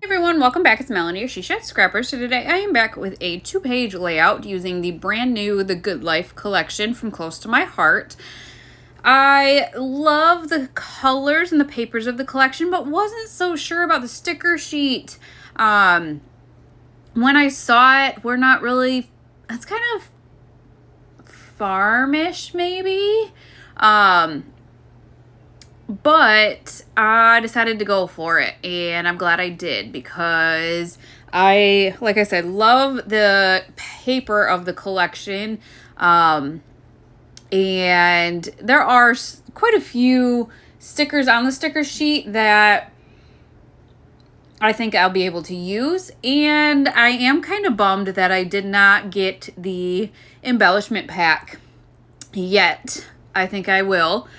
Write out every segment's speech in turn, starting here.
Everyone, welcome back. It's Melanie, your She-Shed Scrappers. So today I am back with a 2-page layout using the brand new The Good Life collection from Close to My Heart. I love the colors and the papers of the collection, but wasn't so sure about the sticker sheet. When I saw it, we're not really, it's kind of farmish maybe. But I decided to go for it, and I'm glad I did because I, like I said, love the paper of the collection. And there are quite a few stickers on the sticker sheet that I think I'll be able to use, and I am kind of bummed that I did not get the embellishment pack yet. I think I will.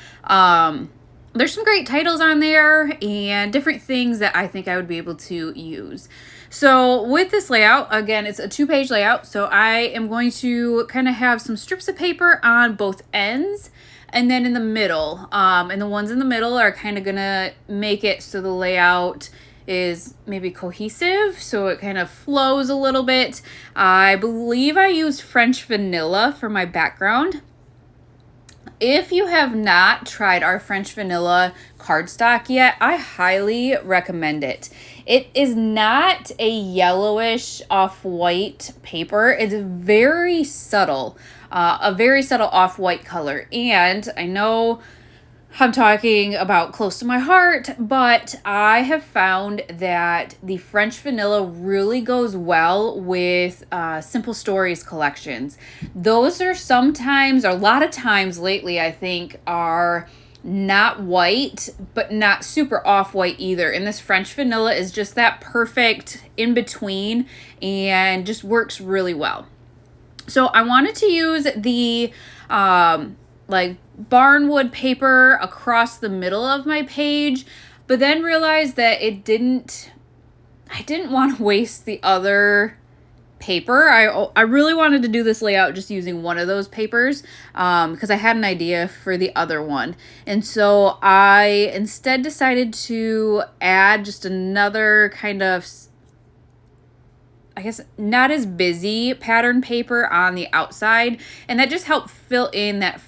There's some great titles on there and different things that I think I would be able to use. So with this layout, again, it's a 2-page layout. So I am going to kind of have some strips of paper on both ends and then in the middle. And the ones in the middle are kind of going to make it so the layout is maybe cohesive, so it kind of flows a little bit. I believe I used French vanilla for my background. If you have not tried our French vanilla cardstock yet, I highly recommend it. It is not a yellowish off-white paper. It's very subtle, a very subtle off-white color. And I know I'm talking about Close to My Heart, but I have found that the French vanilla really goes well with Simple Stories collections. Those are sometimes, or a lot of times lately, I think, are not white, but not super off-white either. And this French vanilla is just that perfect in between and just works really well. So I wanted to use the barnwood paper across the middle of my page, but then realized that I didn't want to waste the other paper. I really wanted to do this layout just using one of those papers because I had an idea for the other one. And so I instead decided to add just another kind of, I guess, not as busy pattern paper on the outside, and that just helped fill in that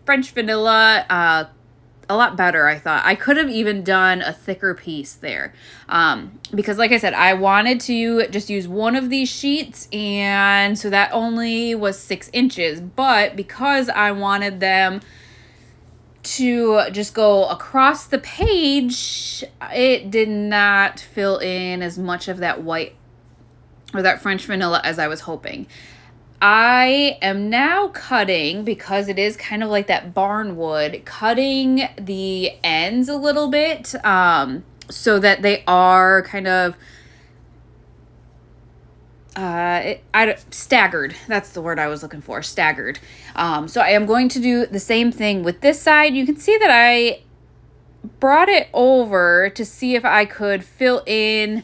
French vanilla a lot better, I thought. I could have even done a thicker piece there because, like I said, I wanted to just use one of these sheets, and so that only was 6 inches. But because I wanted them to just go across the page, it did not fill in as much of that white or that French vanilla as I was hoping. I am now cutting, because it is kind of like that barnwood, cutting the ends a little bit so that they are kind of staggered. That's the word I was looking for, staggered. So I am going to do the same thing with this side. You can see that I brought it over to see if I could fill in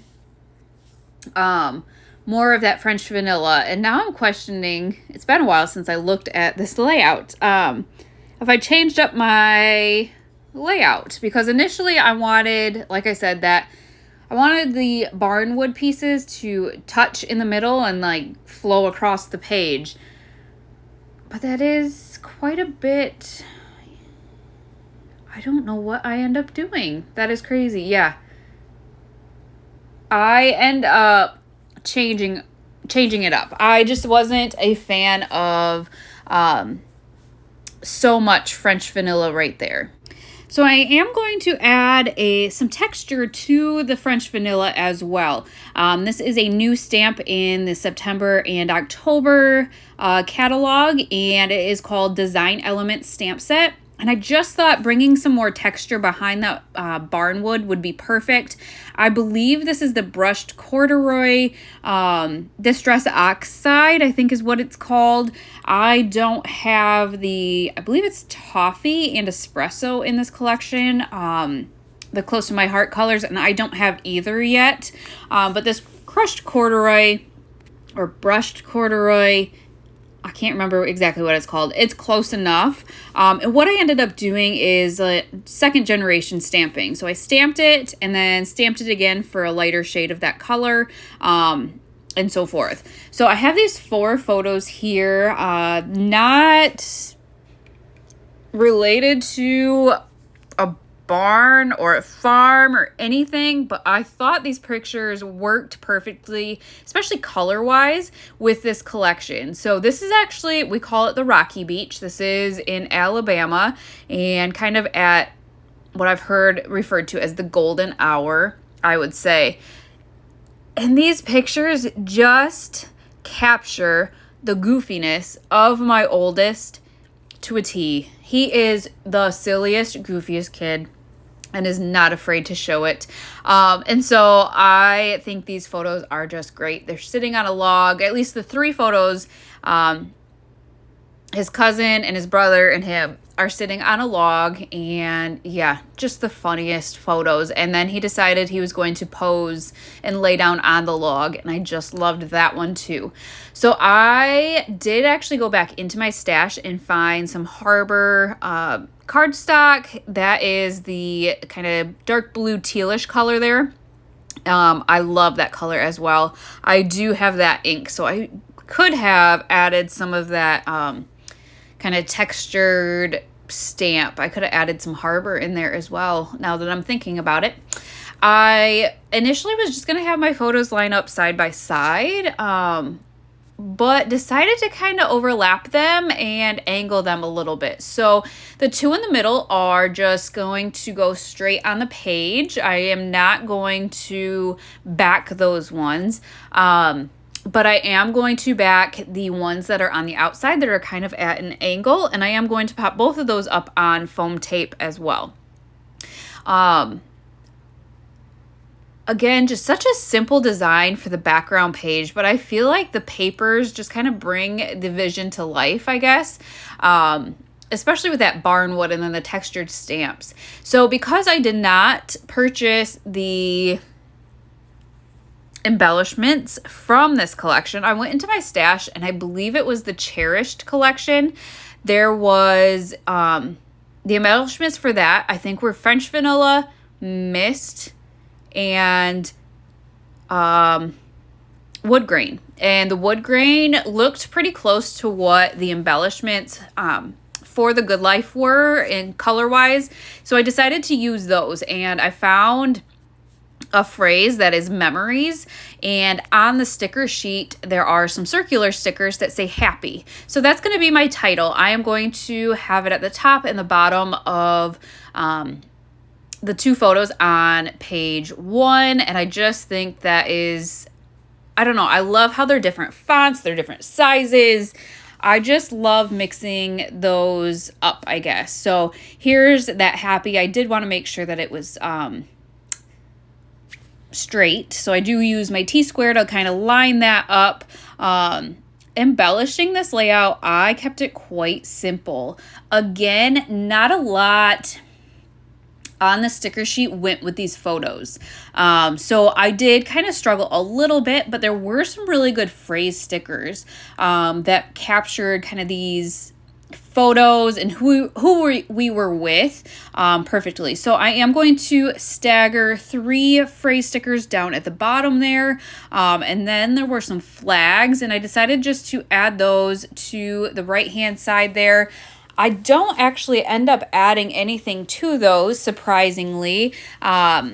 more of that French vanilla. And now I'm questioning, it's been a while since I looked at this layout, if I changed up my layout, because initially I wanted, like I said, that I wanted the barnwood pieces to touch in the middle and like flow across the page. But that is quite a bit. I don't know what I end up doing. That is crazy. Yeah. I end up changing it up. I just wasn't a fan of so much French vanilla right there. So I am going to add some texture to the French vanilla as well. This is a new stamp in the September and October catalog, and it is called Design Elements Stamp Set. And I just thought bringing some more texture behind that barnwood would be perfect. I believe this is the brushed corduroy Distress Oxide, I think is what it's called. I don't have I believe it's Toffee and Espresso in this collection, the Close to My Heart colors, and I don't have either yet. But this crushed corduroy or brushed corduroy I can't remember exactly what it's called. It's close enough. And what I ended up doing is second generation stamping. So I stamped it and then stamped it again for a lighter shade of that color, and so forth. So I have these 4 photos here, not related to a barn or a farm or anything, but I thought these pictures worked perfectly, especially color wise, with this collection. So this is actually, we call it the Rocky Beach. This is in Alabama and kind of at what I've heard referred to as the golden hour, I would say. And these pictures just capture the goofiness of my oldest to a T. He is the silliest, goofiest kid and is not afraid to show it. And so I think these photos are just great. They're sitting on a log, at least the 3 photos, his cousin and his brother and him are sitting on a log, and yeah, just the funniest photos. And then he decided he was going to pose and lay down on the log, and I just loved that one too. So I did actually go back into my stash and find some Harbor cardstock. That is the kind of dark blue tealish color there. I love that color as well. I do have that ink, so I could have added some of that kind of textured stamp. I could have added some Harbor in there as well, now that I'm thinking about it. I initially was just going to have my photos line up side by side, but decided to kind of overlap them and angle them a little bit. So the 2 in the middle are just going to go straight on the page. I am not going to back those ones. But I am going to back the ones that are on the outside that are kind of at an angle, and I am going to pop both of those up on foam tape as well. Again, just such a simple design for the background page, but I feel like the papers just kind of bring the vision to life, I guess. Especially with that barnwood and then the textured stamps. So because I did not purchase the embellishments from this collection, I went into my stash, and I believe it was the Cherished collection. There was the embellishments for that, I think, were French vanilla, mist, and wood grain. And the wood grain looked pretty close to what the embellishments for the Good Life were in color wise. So I decided to use those, and I found a phrase that is memories, and on the sticker sheet there are some circular stickers that say happy. So that's going to be my title. I am going to have it at the top and the bottom of the 2 photos on page 1, and I just think that is, I don't know, I love how they're different fonts, they're different sizes. I just love mixing those up, I guess. So here's that happy. I did want to make sure that it was straight, so I do use my T-square to kind of line that up. Embellishing this layout, I kept it quite simple. Again, not a lot on the sticker sheet went with these photos. So I did kind of struggle a little bit, but there were some really good phrase stickers that captured kind of these photos and who we were with perfectly. So I am going to stagger 3 phrase stickers down at the bottom there, and then there were some flags, and I decided just to add those to the right hand side there. I don't actually end up adding anything to those, surprisingly, but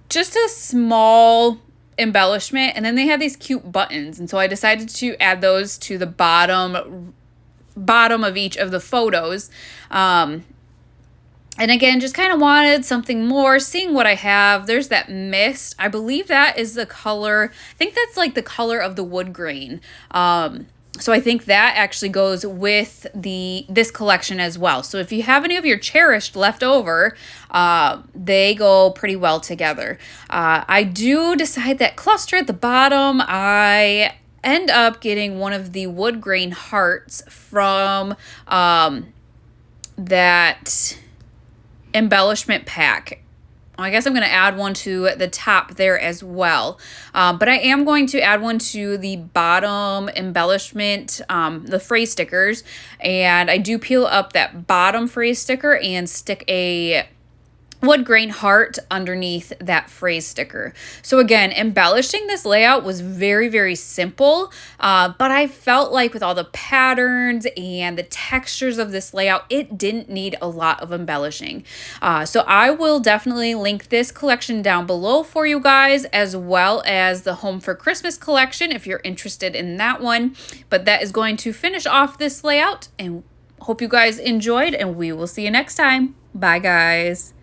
just a small embellishment. And then they have these cute buttons, and so I decided to add those to the bottom of each of the photos. And again, just kind of wanted something more, seeing what I have. There's that mist. I believe that is the color. I think that's like the color of the wood grain. So I think that actually goes with this collection as well. So if you have any of your Cherished left over, they go pretty well together. I do decide that cluster at the bottom, I end up getting one of the wood grain hearts from that embellishment pack. I guess I'm going to add one to the top there as well. But I am going to add one to the bottom embellishment, the phrase stickers. And I do peel up that bottom phrase sticker and stick a wood grain heart underneath that phrase sticker. So again, embellishing this layout was very, very simple, but I felt like with all the patterns and the textures of this layout, it didn't need a lot of embellishing. So I will definitely link this collection down below for you guys, as well as the Home for Christmas collection if you're interested in that one. But that is going to finish off this layout, and hope you guys enjoyed, and we will see you next time. Bye, guys.